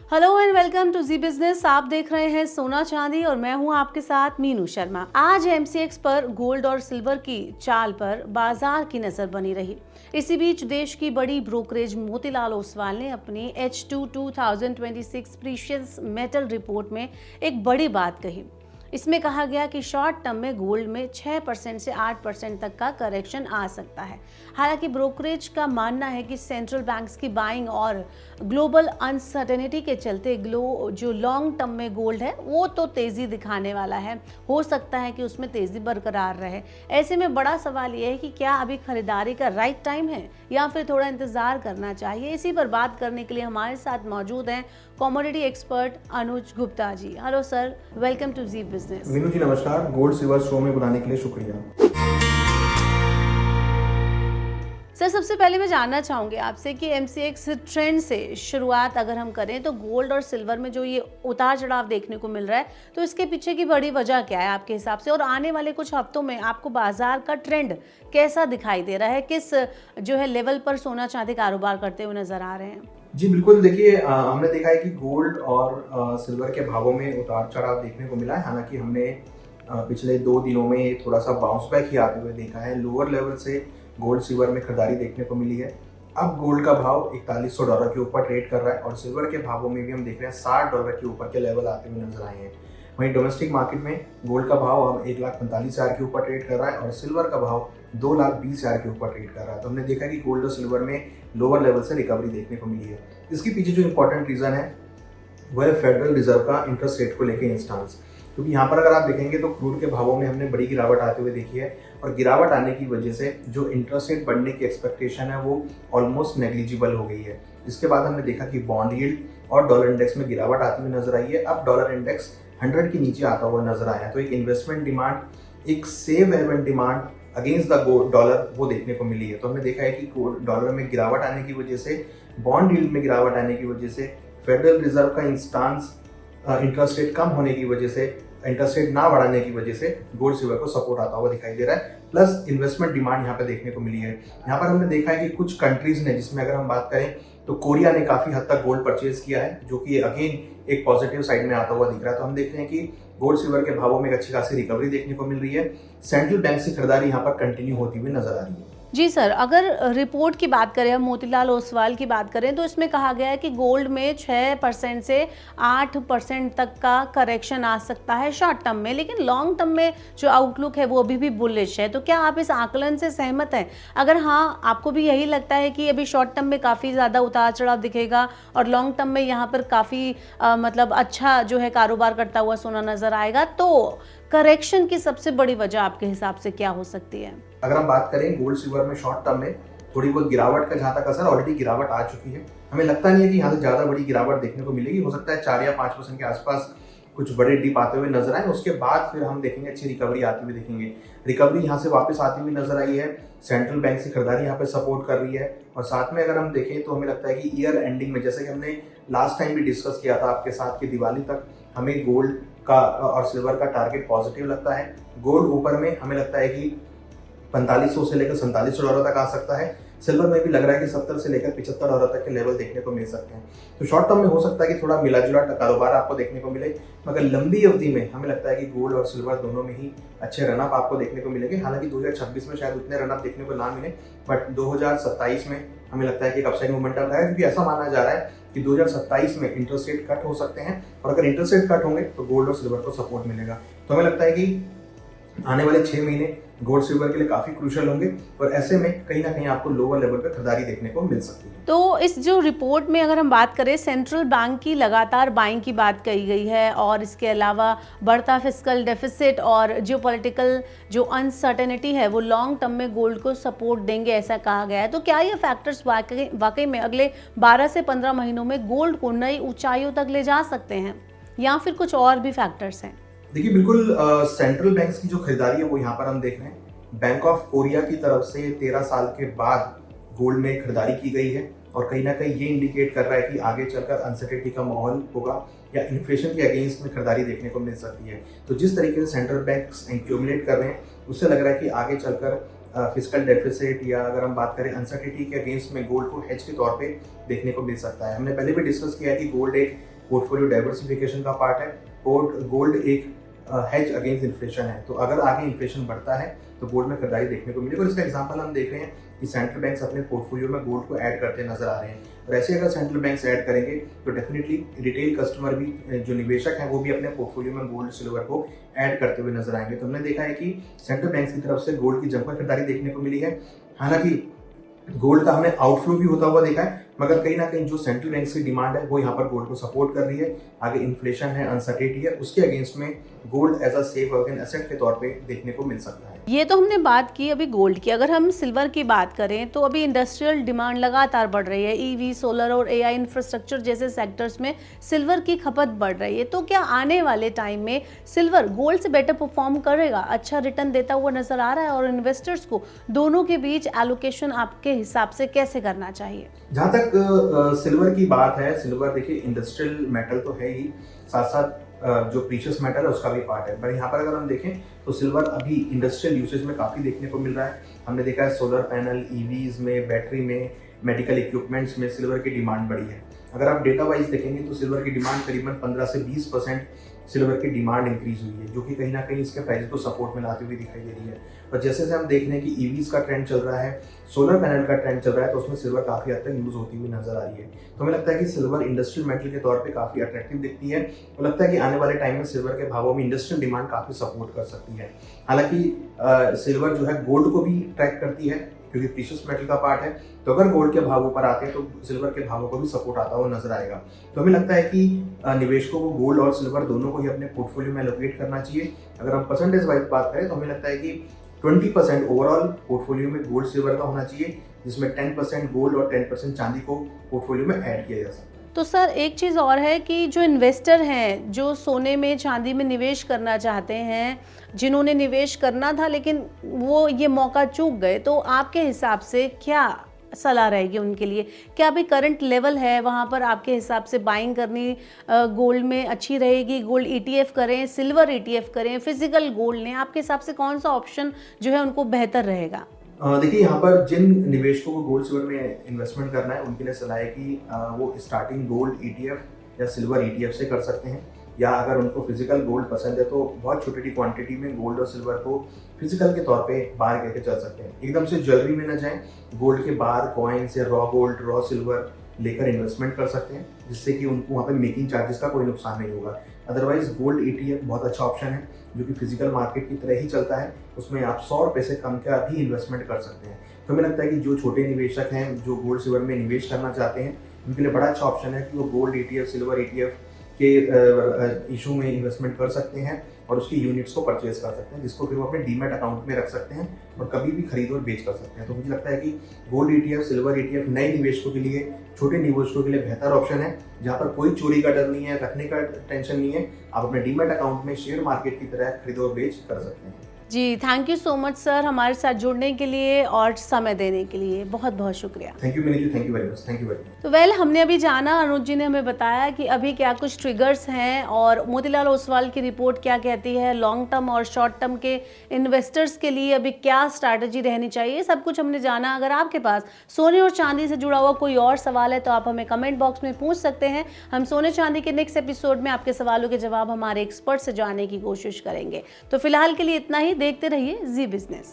Hello and welcome to Zee Business. आप देख रहे हैं सोना चांदी और मैं हूं आपके साथ मीनू शर्मा। आज एमसीएक्स पर गोल्ड और सिल्वर की चाल पर बाजार की नजर बनी रही। इसी बीच देश की बड़ी ब्रोकरेज मोतीलाल ओसवाल ने अपनी H2 2026 प्रीशियस मेटल रिपोर्ट में एक बड़ी बात कही। इसमें कहा गया कि शॉर्ट टर्म में गोल्ड में 6% से 8% तक का करेक्शन आ सकता है। हालांकि ब्रोकरेज का मानना है कि सेंट्रल बैंक्स की बाइंग और ग्लोबल अनसर्टेनिटी के चलते जो लॉन्ग टर्म में गोल्ड है वो तो तेजी दिखाने वाला है। हो सकता है कि उसमें तेजी बरकरार रहे। ऐसे में बड़ा सवाल ये है कि क्या अभी खरीदारी का राइट टाइम है या फिर थोड़ा इंतजार करना चाहिए। इसी पर बात करने के लिए हमारे साथ मौजूद हैं commodity expert Anuj Gupta ji. Hello sir, welcome to Zee Business. Meenu ji नमस्कार, गोल्ड सिल्वर शो में बुलाने के लिए शुक्रिया। सर, सबसे पहले मैं जानना चाहूंगी आपसे कि एमसीएक्स ट्रेंड से शुरुआत अगर हम करें तो गोल्ड और सिल्वर में जो ये उतार चढ़ाव देखने को मिल रहा है, तो इसके पीछे की बड़ी वजह क्या है आपके हिसाब से, और आने वाले कुछ हफ्तों में आपको बाजार का ट्रेंड कैसा दिखाई दे रहा है, किस जो है लेवल पर सोना चांदी कारोबार करते हुए नजर आ रहे हैं? जी बिल्कुल, देखिए हमने देखा है कि गोल्ड और सिल्वर के भावों में उतार चढ़ाव देखने को मिला है। हालांकि हमने पिछले 2 दिनों में थोड़ा सा बाउंस बैक ही आते हुए देखा है। लोअर लेवल से गोल्ड सिल्वर में खरीदारी देखने को मिली है। अब गोल्ड का भाव $4100 के ऊपर ट्रेड कर रहा है और सिल्वर के भावों में भी हम देख रहे हैं $60 के ऊपर के लेवल आते हुए नजर आए हैं। वहीं डोमेस्टिक मार्केट में गोल्ड का भाव अब 1,45,000 के ऊपर ट्रेड कर रहा है और सिल्वर का भाव 2,20,000 के ऊपर ट्रेड कर रहा है। तो हमने देखा कि गोल्ड और सिल्वर में लोअर लेवल से रिकवरी देखने को मिली है। इसके पीछे जो इंपॉर्टेंट रीजन है वो है फेडरल रिजर्व का इंटरेस्ट रेट को लेकर इंस्टांस। क्योंकि यहाँ पर अगर आप देखेंगे तो क्रूड के भावों में हमने बड़ी गिरावट आते हुए देखी है और गिरावट आने की वजह से जो इंटरेस्ट रेट बढ़ने की एक्सपेक्टेशन है वो ऑलमोस्ट नेग्लिजिबल हो गई है। इसके बाद हमने देखा कि बॉन्ड यील्ड और डॉलर इंडेक्स में गिरावट आती हुई नजर आई है। अब डॉलर इंडेक्स 100 के नीचे आता हुआ नजर आया है। तो एक इन्वेस्टमेंट डिमांड, एक safe haven demand against the dollar वो देखने को मिली है। तो हमने देखा है कि डॉलर में गिरावट आने की वजह से, बॉन्ड यील्ड में गिरावट आने की वजह से, फेडरल रिजर्व का इंस्टांस इंटरेस्ट रेट कम होने की वजह से, इंटरेस्ट रेट ना बढ़ाने की वजह से गोल्ड सिल्वर को सपोर्ट आता हुआ दिखाई दे रहा है। प्लस इन्वेस्टमेंट डिमांड यहाँ पे देखने को मिली है। यहाँ पर हमने देखा है कि कुछ कंट्रीज ने, जिसमें अगर हम बात करें तो कोरिया ने काफी हद तक गोल्ड परचेज किया है, जो कि अगेन एक पॉजिटिव साइड में आता हुआ दिख रहा है। तो हम देखते हैं कि गोल्ड सिल्वर के भावों में एक अच्छी खासी रिकवरी देखने को मिल रही है। सेंट्रल बैंक से खरीदारी यहाँ पर कंटिन्यू होती हुई नजर आ रही है। जी सर, अगर रिपोर्ट की बात करें, हम मोतीलाल ओसवाल की बात करें, तो इसमें कहा गया है कि गोल्ड में 6% से 8% तक का करेक्शन आ सकता है शॉर्ट टर्म में, लेकिन लॉन्ग टर्म में जो आउटलुक है वो अभी भी बुलिश है। तो क्या आप इस आकलन से सहमत हैं? अगर हाँ, आपको भी यही लगता है कि अभी शॉर्ट टर्म में काफ़ी ज़्यादा उतार चढ़ाव दिखेगा और लॉन्ग टर्म में यहाँ पर काफ़ी मतलब अच्छा जो है कारोबार करता हुआ सोना नज़र आएगा, तो करेक्शन की सबसे बड़ी वजह आपके हिसाब से क्या हो सकती है? अगर हम बात करें गोल्ड सिल्वर में शॉर्ट टर्म में थोड़ी बहुत गिरावट का जहाँ तक असर, ऑलरेडी गिरावट आ चुकी है। हमें लगता नहीं है कि यहाँ से ज़्यादा बड़ी गिरावट देखने को मिलेगी। हो सकता है 4 या 5% के आसपास कुछ बड़े डिप आते हुए नजर आए, उसके बाद फिर हम देखेंगे अच्छी रिकवरी आती हुई देखेंगे। रिकवरी यहाँ से वापस आती हुई नजर आई है। सेंट्रल बैंक से खरीदारी यहाँ पे सपोर्ट कर रही है और साथ में अगर हम देखें तो हमें लगता है कि ईयर एंडिंग में, जैसे कि हमने लास्ट टाइम भी डिस्कस किया था आपके साथ, कि दिवाली तक हमें गोल्ड का और सिल्वर का टारगेट पॉजिटिव लगता है। गोल्ड ऊपर में हमें लगता है कि 4500 से लेकर $4700 तक आ सकता है। सिल्वर में भी लग रहा है कि 70 से लेकर $75 तक के लेवल देखने को मिल सकते हैं। तो शॉर्ट टर्म में हो सकता है कि थोड़ा मिला जुला कारोबार आपको देखने को मिले, मगर लंबी अवधि में हमें लगता है कि गोल्ड और सिल्वर दोनों में ही अच्छे रनअप आपको देखने को मिलेंगे। हालांकि 2026 में शायद उतने रनअप देखने को ना मिले, बट 2027 में हमें लगता है कि एक अपसाइड मोमेंटम रहेगा, क्योंकि ऐसा माना जा रहा है कि 2027 में इंटरेस्ट रेट कट हो सकते हैं और अगर इंटरेस्ट रेट कट होंगे तो गोल्ड और सिल्वर को सपोर्ट मिलेगा। तो हमें लगता है कि आने वाले 6 महीने गोल्ड सिल्वर के लिए काफी क्रूशियल होंगे और ऐसे में कहीं ना कहीं आपको लोअर लेवल पे खरीदारी देखने को मिल सकती है। तो इस जो रिपोर्ट में अगर हम बात करें, सेंट्रल बैंक की लगातार बाइंग की बात कही गई है और इसके अलावा बढ़ता फिस्कल डेफिसिट और जियोपॉलिटिकल जो अनसर्टेनिटी है वो लॉन्ग टर्म में गोल्ड को सपोर्ट देंगे, ऐसा कहा गया है। तो क्या ये फैक्टर्स वाकई में अगले 12 से 15 महीनों में गोल्ड को नई ऊंचाइयों तक ले जा सकते हैं या फिर कुछ और भी फैक्टर्स हैं? देखिए बिल्कुल, सेंट्रल बैंक्स की जो खरीदारी है वो यहाँ पर हम देख रहे हैं। बैंक ऑफ कोरिया की तरफ से 13 साल के बाद गोल्ड में खरीदारी की गई है और कहीं ना कहीं ये इंडिकेट कर रहा है कि आगे चलकर अनसर्टेनिटी का माहौल होगा या इन्फ्लेशन के अगेंस्ट में खरीदारी देखने को मिल सकती है। तो जिस तरीके से सेंट्रल बैंक्स एक्यूमुलेट कर रहे हैं उससे लग रहा है कि आगे चलकर फिस्कल डेफिसिट या अगर हम बात करें अनसर्टेनिटी के अगेंस्ट में गोल्ड को हेज के तौर पे देखने को मिल सकता है। हमने पहले भी डिस्कस किया है कि गोल्ड एक पोर्टफोलियो डाइवर्सिफिकेशन का पार्ट है। गोल्ड एक हेज अगेंस्ट इन्फ्लेशन है, तो अगर आगे इन्फ्लेशन बढ़ता है तो गोल्ड में खरीदारी देखने को मिलेगी। और इसका एग्जांपल हम देख रहे हैं कि सेंट्रल बैंक्स अपने पोर्टफोलियो में गोल्ड को ऐड करते नजर आ रहे हैं, और ऐसे अगर सेंट्रल बैंक्स ऐड करेंगे तो डेफिनेटली रिटेल कस्टमर भी, जो निवेशक हैं, वो भी अपने पोर्टफोलियो में गोल्ड सिल्वर को ऐड करते हुए नजर आएंगे। तो हमने देखा है कि सेंट्रल बैंक्स की तरफ से गोल्ड की जमकर खरीदारी देखने को मिली है। हालांकि गोल्ड का हमने आउटफ्लो भी होता हुआ देखा है, मगर कहीं ना कहीं जो सेंट्रल बैंक की डिमांड है वो यहाँ पर गोल्ड को सपोर्ट कर रही है। आगे इन्फ्लेशन है, अनसर्टेनिटी है, उसके अगेंस्ट में gold as a safe haven asset के तौर पे देखने को मिल सकता है। ये तो हमने बात की अभी गोल्ड की। अगर हम सिल्वर की बात करें तो अभी इंडस्ट्रियल डिमांड लगातार बढ़ रही है। ईवी, सोलर और एआई इंफ्रास्ट्रक्चर जैसे सेक्टर्स में सिल्वर की खपत बढ़ रही है। तो क्या आने वाले टाइम में सिल्वर गोल्ड से बेटर परफॉर्म करेगा, अच्छा रिटर्न देता हुआ नजर आ रहा है? और इन्वेस्टर्स को दोनों के बीच एलोकेशन आपके हिसाब से कैसे करना चाहिए? जहाँ तक सिल्वर की बात है, सिल्वर देखिए इंडस्ट्रियल मेटल तो है ही, साथ साथ जो प्रीशियस मेटल है उसका भी पार्ट है। पर यहाँ पर अगर हम देखें तो सिल्वर अभी इंडस्ट्रियल यूसेज में काफ़ी देखने को मिल रहा है। हमने देखा है सोलर पैनल, ईवीज में, बैटरी में, मेडिकल इक्विपमेंट्स में सिल्वर की डिमांड बढ़ी है। अगर आप डेटा वाइज देखेंगे तो सिल्वर की डिमांड करीबन 15 से 20% सिल्वर की डिमांड इंक्रीज हुई है, जो कि कहीं ना कहीं इसके प्राइस को सपोर्ट में लाती हुई दिखाई दे रही है। और जैसे जैसे हम देख रहे हैं कि ईवीज का ट्रेंड चल रहा है, सोलर पैनल का ट्रेंड चल रहा है, तो उसमें सिल्वर काफ़ी हद तक यूज होती हुई नजर आ रही है। तो हमें लगता है कि सिल्वर इंडस्ट्रियल मेटल के तौर पे काफ़ी अट्रैक्टिव दिखती है, और लगता है कि आने वाले टाइम में सिल्वर के भावों में इंडस्ट्रियल डिमांड काफ़ी सपोर्ट कर सकती है। हालांकि सिल्वर जो है गोल्ड को भी ट्रैक करती है, क्योंकि प्रीशियस मेटल का पार्ट है। तो अगर गोल्ड के भाव ऊपर आते हैं तो सिल्वर के भावों को भी सपोर्ट आता हुआ नजर आएगा। तो हमें लगता है कि निवेशकों को गोल्ड और सिल्वर दोनों को ही अपने पोर्टफोलियो में एलोकेट करना चाहिए। अगर हम परसेंटेज वाइज बात करें तो हमें लगता है कि 20% ओवरऑल पोर्टफोलियो में गोल्ड सिल्वर का होना चाहिए, जिसमें 10% गोल्ड और 10% चांदी को पोर्टफोलियो में ऐड किया जा सकता है। तो सर एक चीज़ और है कि जो इन्वेस्टर हैं, जो सोने में, चांदी में निवेश करना चाहते हैं, जिन्होंने निवेश करना था लेकिन वो ये मौका चूक गए, तो आपके हिसाब से क्या सलाह रहेगी उनके लिए? क्या अभी करंट लेवल है वहाँ पर आपके हिसाब से बाइंग करनी गोल्ड में अच्छी रहेगी? गोल्ड ईटीएफ करें, सिल्वर ईटीएफ करें, फिजिकल गोल्ड लें? आपके हिसाब से कौन सा ऑप्शन जो है उनको बेहतर रहेगा? देखिए, यहाँ पर जिन निवेशकों को गोल्ड सिल्वर में इन्वेस्टमेंट करना है उनके लिए सलाह है कि वो स्टार्टिंग गोल्ड ईटीएफ या सिल्वर ईटीएफ से कर सकते हैं, या अगर उनको फिजिकल गोल्ड पसंद है तो बहुत छोटी क्वांटिटी में गोल्ड और सिल्वर को फिजिकल के तौर पे बाहर करके चल सकते हैं। एकदम से ज्वेलरी में न जाएं, गोल्ड के बार, कॉइन्स या रॉ गोल्ड, रॉ सिल्वर लेकर इन्वेस्टमेंट कर सकते हैं, जिससे कि उनको वहाँ पे मेकिंग चार्जेस का कोई नुकसान नहीं होगा। अदरवाइज गोल्ड ईटीएफ बहुत अच्छा ऑप्शन है, जो कि फिजिकल मार्केट की तरह ही चलता है। उसमें आप 100 रुपये से कम का भी इन्वेस्टमेंट कर सकते हैं। तो हमें लगता है कि जो छोटे निवेशक हैं, जो गोल्ड सिल्वर में निवेश करना चाहते हैं, उनके लिए बड़ा अच्छा ऑप्शन है कि वो गोल्ड ईटीएफ, सिल्वर ईटीएफ के इशू में इन्वेस्टमेंट कर सकते हैं और उसकी यूनिट्स को परचेज कर सकते हैं, जिसको फिर वो अपने डीमैट अकाउंट में रख सकते हैं और कभी भी खरीद और बेच कर सकते हैं। तो मुझे लगता है कि गोल्ड ईटीएफ, सिल्वर ईटीएफ नए निवेशकों के लिए, छोटे निवेशकों के लिए बेहतर ऑप्शन है, जहाँ पर कोई चोरी का डर नहीं है, रखने का टेंशन नहीं है। आप अपने डीमैट अकाउंट में शेयर मार्केट की तरह खरीद और बेच कर सकते हैं। जी, thank you so much sir, हमारे साथ जुड़ने के लिए और समय देने के लिए बहुत बहुत शुक्रिया। Thank you Mini ji, thank you very much, thank you very much. तो हमने अभी जाना, अनुज जी ने हमें बताया कि अभी क्या कुछ ट्रिगर्स हैं और मोतीलाल ओसवाल की रिपोर्ट क्या कहती है, लॉन्ग टर्म और शॉर्ट टर्म के इन्वेस्टर्स के लिए अभी क्या स्ट्रैटेजी रहनी चाहिए, सब कुछ हमने जाना। अगर आपके पास सोने और चांदी से जुड़ा हुआ कोई और सवाल है तो आप हमें कमेंट बॉक्स में पूछ सकते हैं। हम सोने चांदी के नेक्स्ट एपिसोड में आपके सवालों के जवाब हमारे एक्सपर्ट से जानने की कोशिश करेंगे। तो फिलहाल के लिए इतना ही। देखते रहिए जी बिजनेस।